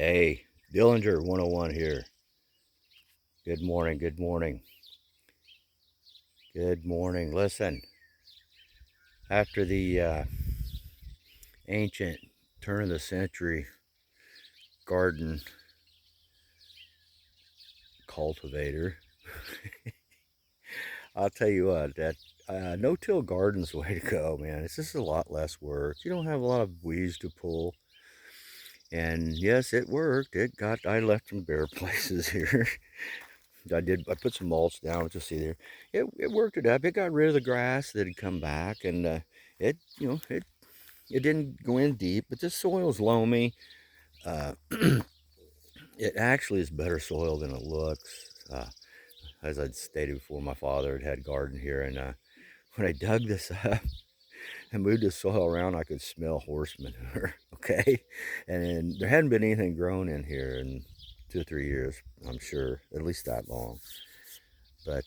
Hey, Dillinger 101 here. Good morning, good morning, good morning. Listen, after the ancient turn of the century garden cultivator, I'll tell you what, that no-till garden's the way to go, man. It's just a lot less work. You don't have a lot of weeds to pull. And yes, it worked. I left some bare places here. I put some mulch down, which you'll see there. It worked it up. It got rid of the grass that had come back, and it didn't go in deep, but this soil's loamy. Uh, it actually is better soil than it looks. As I'd stated before, my father had a garden here, and when I dug this up and moved the soil around, I could smell horse manure. Okay, and there hadn't been anything grown in here in 2 or 3 years, I'm sure, at least that long. But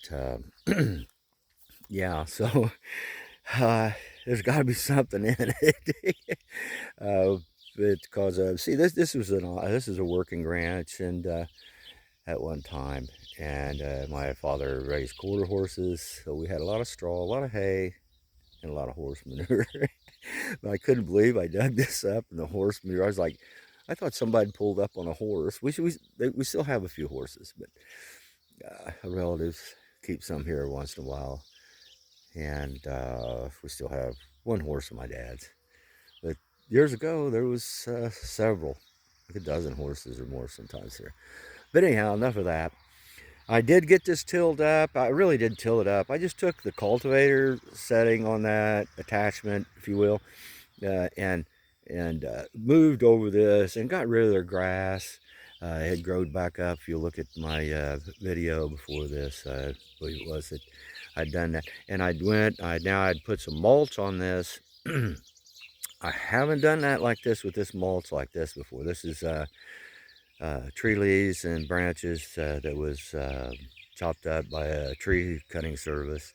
yeah, so uh, there's got to be something in it. uh, because see, this is a working ranch, and at one time, and my father raised quarter horses, so we had a lot of straw, a lot of hay, and a lot of horse manure. But I couldn't believe I dug this up, and the horse manure. I was like, I thought somebody pulled up on a horse. We still have a few horses, but relatives keep some here once in a while, and we still have one horse of my dad's. But years ago, there was several, like a dozen horses or more sometimes here. But anyhow, enough of that. I did get this tilled up. I really did till it up. I just took the cultivator setting on that attachment, if you will, and moved over this and got rid of their grass. It had grown back up. If you look at my video before this, I believe it was that I'd done that. And I'd put some mulch on this. I haven't done that like this with this mulch like this before. This is tree leaves and branches that was chopped up by a tree cutting service,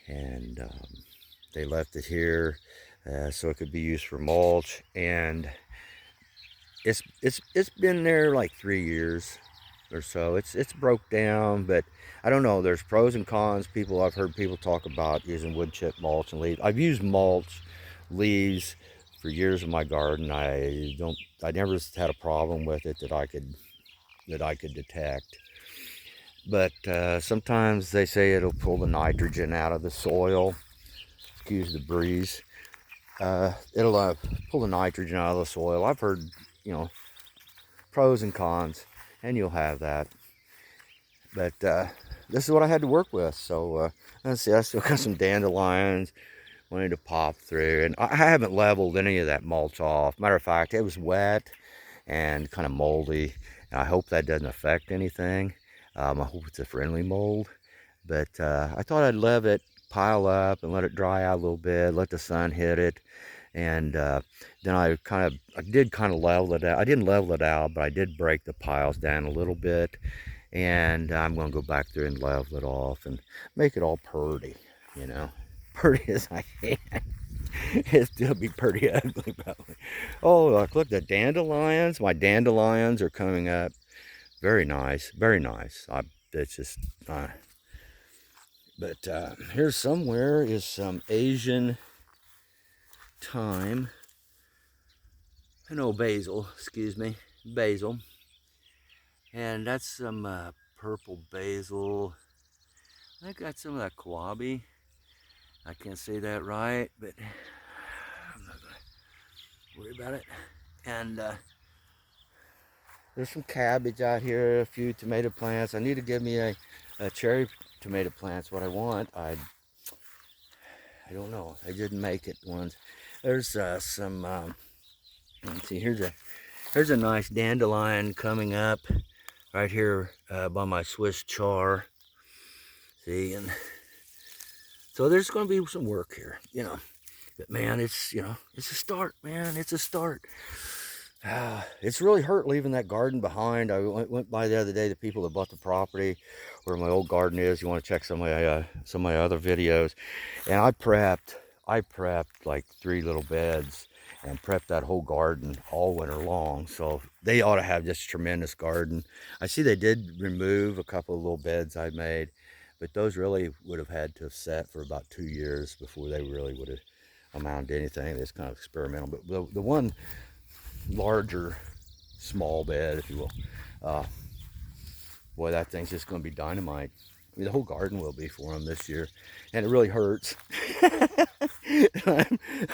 and they left it here so it could be used for mulch. And it's been there like 3 years or so. It's broke down, but I don't know. There's pros and cons. I've heard people talk about using wood chip mulch and leaves. I've used mulch leaves for years in my garden. I never had a problem with it that I could detect. But sometimes they say it'll pull the nitrogen out of the soil. Excuse the breeze. It'll pull the nitrogen out of the soil. I've heard, pros and cons, and you'll have that. But this is what I had to work with. So let's see, I still got some dandelions wanting to pop through, and I haven't leveled any of that mulch off. Matter of fact, it was wet and kind of moldy. And I hope that doesn't affect anything. I hope it's a friendly mold. But I thought I'd let it pile up and let it dry out a little bit, let the sun hit it. And then I did kind of level it out. I didn't level it out, but I did break the piles down a little bit. And I'm going to go back there and level it off and make it all purty, pretty as I can. It'll still be pretty ugly, probably. Oh, look, the dandelions. My dandelions are coming up. Very nice, very nice. It's just, but here somewhere is some Asian thyme. No, basil, excuse me, basil. And that's some purple basil. I got some of that kawabi. I can't say that right, but I'm not gonna worry about it. And there's some cabbage out here, a few tomato plants. I need to give me a cherry tomato plants. What I want, I don't know. I didn't make it once. There's some. Let's see. Here's a nice dandelion coming up right here by my Swiss char. See, and so there's going to be some work here, But man, it's a start, man. It's a start. It's really hurt leaving that garden behind. I went by the other day, the people that bought the property where my old garden is. You want to check some of my other videos, and I prepped like 3 little beds, and prep that whole garden all winter long. So they ought to have just a tremendous garden. I see they did remove a couple of little beds I made, but those really would have had to have set for about 2 years before they really would have amounted to anything. It's kind of experimental. But the one larger, small bed, if you will, boy, that thing's just going to be dynamite. I mean, the whole garden will be for them this year, and it really hurts.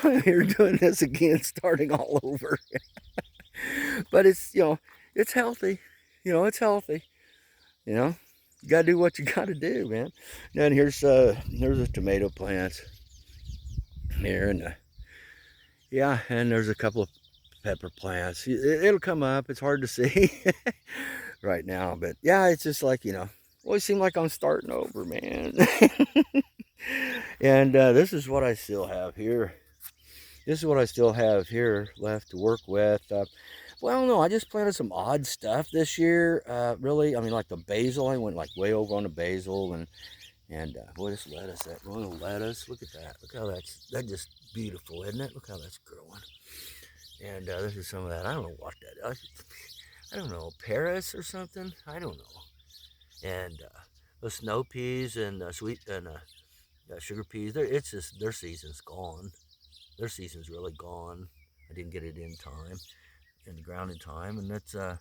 I'm here doing this again, starting all over. But it's, it's healthy. It's healthy. You know, you gotta do what you gotta do, man. And here's the tomato plants here, and yeah, and there's a couple of pepper plants. It'll come up. It's hard to see right now, but yeah, it's just like, always seem like I'm starting over, man. And this is what I still have here. This is what I still have here left to work with. Well, no, I just planted some odd stuff this year. Really, I mean, like the basil. I went like way over on the basil, and boy, this lettuce, that royal lettuce. Look at that. Look how that's just beautiful, isn't it? Look how that's growing. And this is some of that. I don't know what that is. I don't know, Paris or something. I don't know. And the snow peas and sweet and sugar peas. It's just their season's gone. Their season's really gone. I didn't get it in time, in the ground in time, and that's some of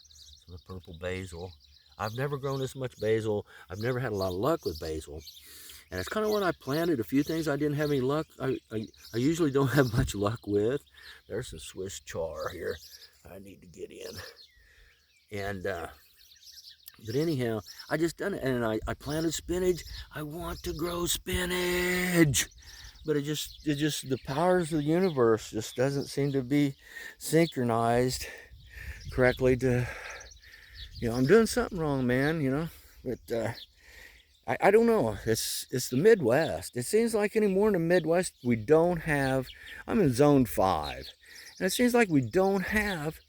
the purple basil. I've never grown this much basil. I've never had a lot of luck with basil, and it's kind of what I planted. A few things I didn't have any luck. I usually don't have much luck with. There's some Swiss chard here I need to get in, and but anyhow, I just done it, and I planted spinach. I want to grow spinach. But it just the powers of the universe just doesn't seem to be synchronized correctly to, I'm doing something wrong, man, but I don't know. It's the Midwest. It seems like anymore in the Midwest we don't have, I'm in zone 5, and it seems like we don't have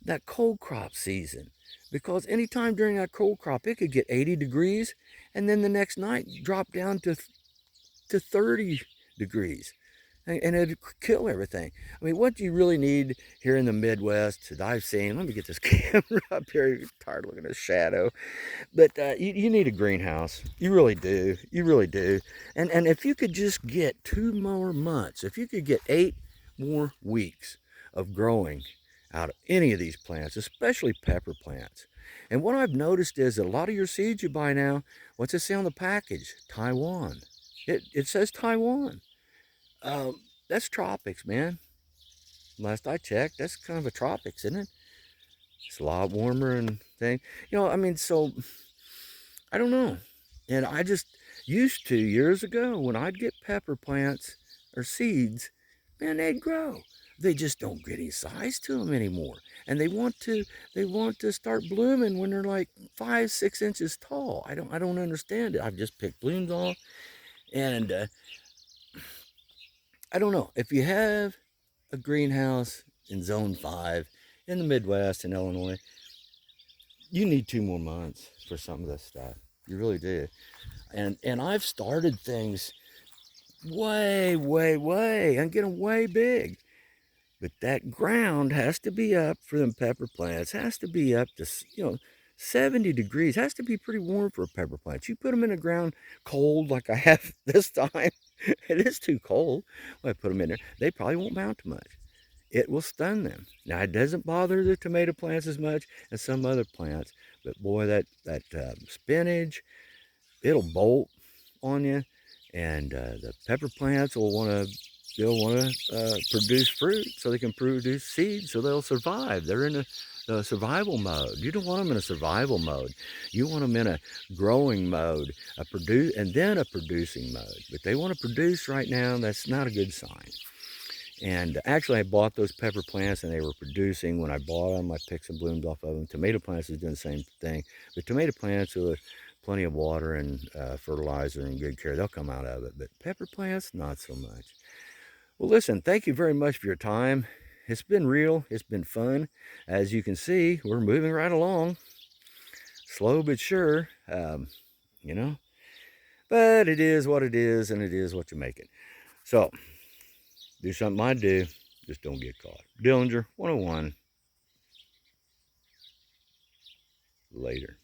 that cold crop season, because anytime during that cold crop it could get 80 degrees and then the next night drop down to 30 degrees, and it'd kill everything. I mean, what do you really need here in the Midwest that I've seen? Let me get this camera up here. I'm tired of looking at the shadow. But you need a greenhouse. You really do. You really do. And if you could just get 2 more months, if you could get 8 more weeks of growing out of any of these plants, especially pepper plants. And what I've noticed is that a lot of your seeds you buy now, what's it say on the package? Taiwan. It says Taiwan. That's tropics, man. Last I checked, that's kind of a tropics, isn't it? It's a lot warmer and thing. I mean, so I don't know. And I just used to years ago when I'd get pepper plants or seeds, man, they'd grow. They just don't get any size to them anymore. And they want to start blooming when they're like 5, 6 inches tall. I don't understand it. I've just picked blooms off, and I don't know. If you have a greenhouse in zone 5 in the Midwest in Illinois, you need 2 more months for some of this stuff. You really do. And I've started things way, way, way, and get them way big. But that ground has to be up for them pepper plants. Has to be up to, 70 degrees. Has to be pretty warm for a pepper plant. You put them in the ground cold like I have this time, it is too cold. When I put them in there, they probably won't mount too much. It will stun them. Now, it doesn't bother the tomato plants as much as some other plants, but boy, that spinach, it'll bolt on you, and the pepper plants they'll want to produce fruit so they can produce seeds so they'll survive. They're in the survival mode. You don't want them in a survival mode. You want them in a growing mode, and then a producing mode. But they want to produce right now. That's not a good sign. And actually, I bought those pepper plants, and they were producing. When I bought them, I picked some blooms off of them. Tomato plants is doing the same thing. But tomato plants, with plenty of water and fertilizer and good care, they'll come out of it. But pepper plants, not so much. Well, listen, thank you very much for your time. It's been real. It's been fun. As you can see, we're moving right along. Slow but sure, you know. But it is what it is, and it is what you make it. So, do something I do. Just don't get caught. Dillinger 101. Later.